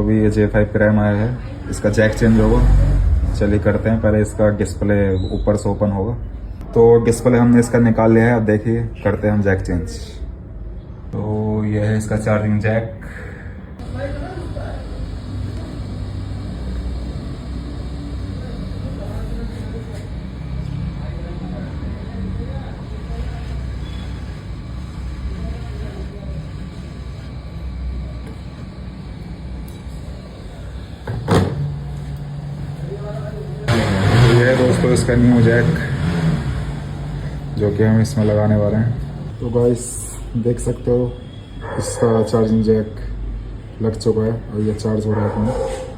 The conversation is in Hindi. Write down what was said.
अभी ये J5 प्राइम आया है, इसका जैक चेंज होगा। चलिए करते हैं, पहले इसका डिस्प्ले ऊपर से ओपन होगा। तो डिस्प्ले हमने इसका निकाल लिया है, अब देखिए करते हैं हम जैक चेंज। तो यह है इसका चार्जिंग जैक। ये है दोस्तों इसका न्यू जैक, जो कि हम इसमें लगाने वाले हैं। तो गाइस देख सकते हो इसका चार्जिंग जैक लग चुका है और ये चार्ज हो रहा है अपना।